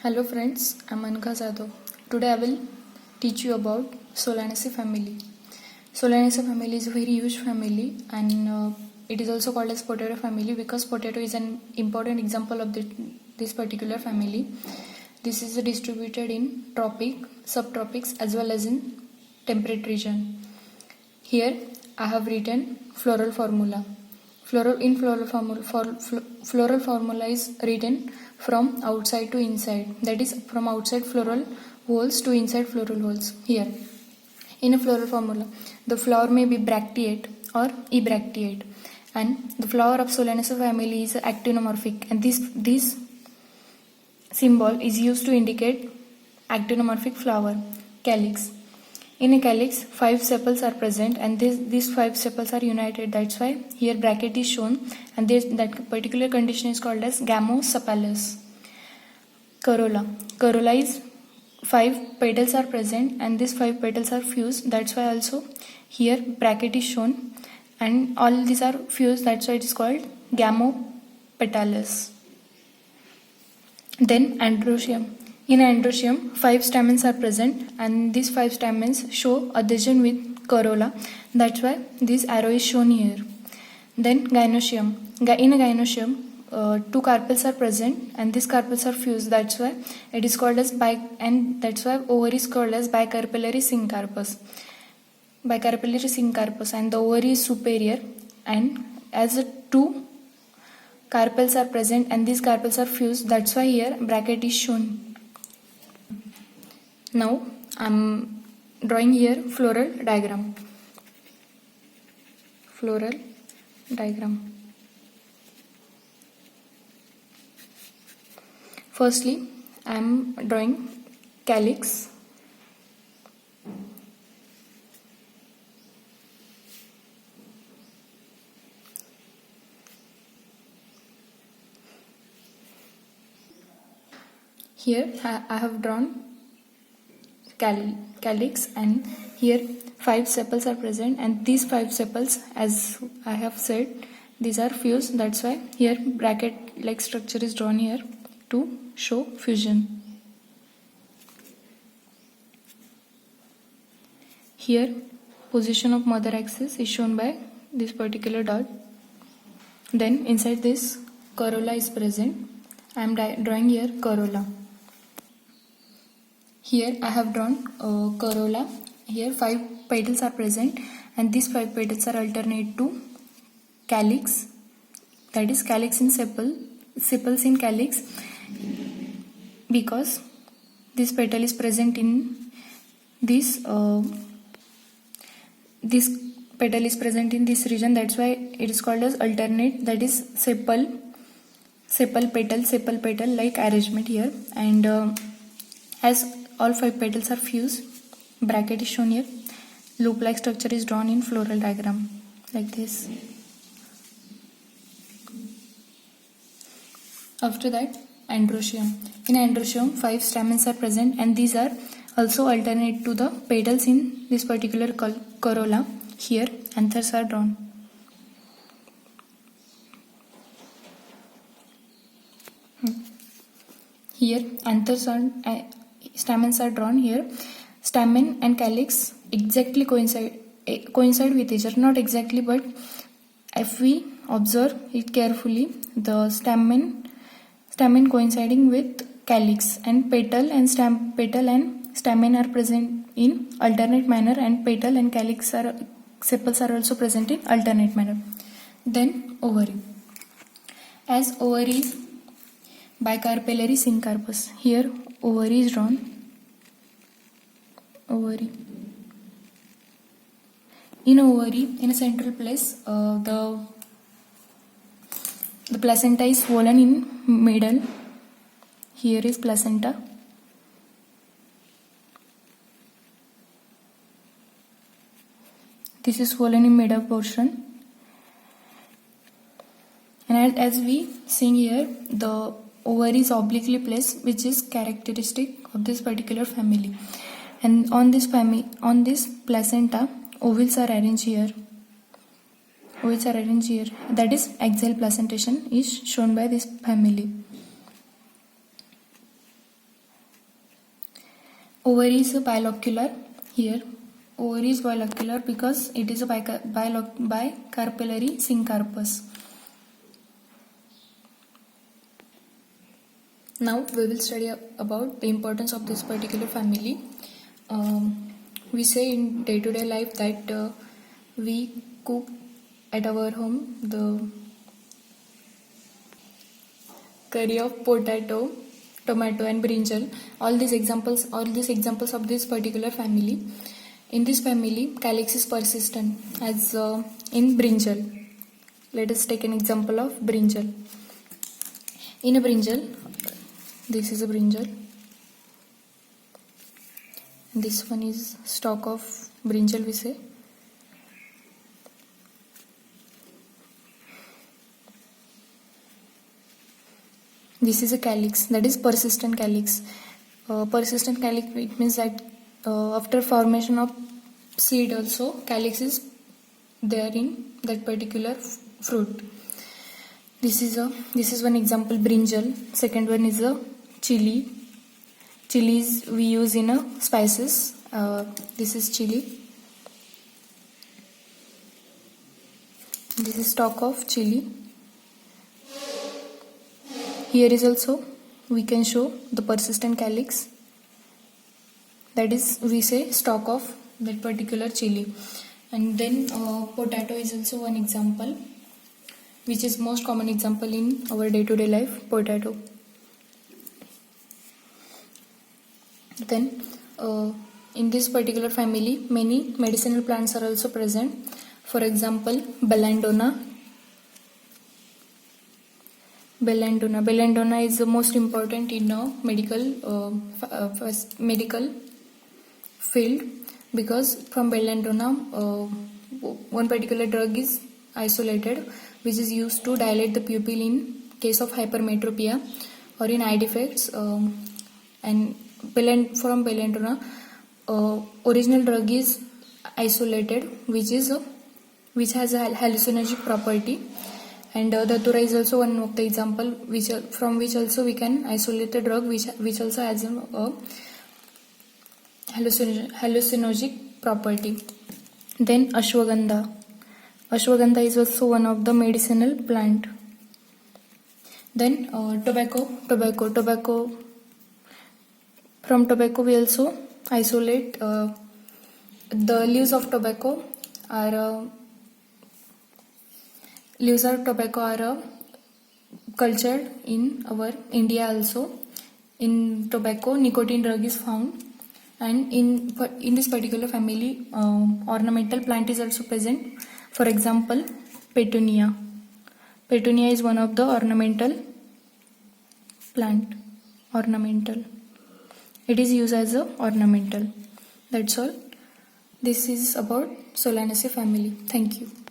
Hello friends, I'm Ankha Jadhav. Today I will teach you about Solanaceae family. Solanaceae family is a very huge family and it is also called as potato family because potato is an important example of this particular family. This is distributed in tropic, subtropics as well as in temperate region. Here I have written floral formula. Floral formula is written from outside to inside, that is from outside floral whorls to inside floral whorls. Here in a floral formula the flower may be bracteate or ebracteate, and the flower of Solanaceae family is actinomorphic, and this symbol is used to indicate actinomorphic flower. Calyx. In a calyx, 5 sepals are present, and these 5 sepals are united. That's why here bracket is shown, and that particular condition is called as gamosepalous. Corolla. Corolla is 5 petals are present, and these 5 petals are fused. That's why also here bracket is shown, and all these are fused. That's why it is called gamopetalous. Then androecium. In androecium, 5 stamens are present, and these 5 stamens show adhesion with corolla. That's why this arrow is shown here. Then gynoecium. In a gynoecium, 2 carpels are present, and these carpels are fused. That's why it is called as and that's why ovary is called as bicarpellary syncarpus. Bicarpellary syncarpus, and the ovary is superior, and as the 2 carpels are present and these carpels are fused, that's why here bracket is shown. Now I'm drawing here floral diagram. Floral diagram. Firstly, I'm drawing calyx. Here I have drawn calyx, and here 5 sepals are present, and these 5 sepals, as I have said, these are fused. That's why here bracket like structure is drawn here to show fusion. Here position of mother axis is shown by this particular dot. Then inside this corolla is present. I am drawing here corolla. Here I have drawn corolla. Here 5 petals are present, and these 5 petals are alternate to calyx, that is calyx in sepals in calyx, because this petal is present in this petal is present in this region. That's why it is called as alternate, that is sepal petal like arrangement here. And as all 5 petals are fused, bracket is shown here. Loop like structure is drawn in floral diagram like this. After that, androecium. In androecium, 5 stamens are present, and these are also alternate to the petals in this particular corolla. Here anthers are drawn. Here anthers are stamens are drawn. Here stamen and calyx exactly coincide with each other, not exactly, but if we observe it carefully, the stamen coinciding with calyx, and petal and stamen are present in alternate manner, and petal and calyx sepals are also present in alternate manner. Then ovary. As ovary is bicarpellary syncarpus, here ovary is drawn. Ovary. In ovary, in a central place, the placenta is swollen in middle. Here is placenta. This is swollen in middle portion. And as we see here, the ovary is obliquely placed, which is characteristic of this particular family. And on this placenta, ovules are arranged here. That is axial placentation is shown by this family. Ovary is a bilocular here. Ovary is bilocular because it is a bicarpellary syncarpus. Now we will study about the importance of this particular family. We say in day-to-day life that we cook at our home the curry of potato, tomato and brinjal. All these examples of this particular family. In this family, calyx is persistent as in brinjal. Let us take an example of brinjal. In a brinjal, this is a brinjal. This one is stalk of brinjal, we say. This is a calyx, that is persistent calyx. Persistent calyx, it means that after formation of seed also calyx is there in that particular fruit. This is one example, brinjal. Second one is a chili. Chilies we use in spices. This is chili. This is stalk of chili. Here is also we can show the persistent calyx, that is we say stalk of that particular chili. And then potato is also one example, which is most common example in our day-to-day life, potato. Then in this particular family many medicinal plants are also present. For example, belladonna. Belladonna is the most important in a medical field, because from belladonna one particular drug is isolated, which is used to dilate the pupil in case of hypermetropia or in eye defects. And from belladonna original drug is isolated, which has a hallucinogenic property. And datura is also one of the example from which also we can isolate the drug which also has a hallucinogenic property. Then ashwagandha. Ashwagandha is also one of the medicinal plant. Then tobacco. From tobacco we also isolate the leaves of tobacco are cultured in our India also. In tobacco, nicotine drug is found, and in this particular family, ornamental plant is also present. For example, petunia. Petunia is one of the ornamental plant. It is used as a ornamental. That's all. This is about Solanaceae family. Thank you.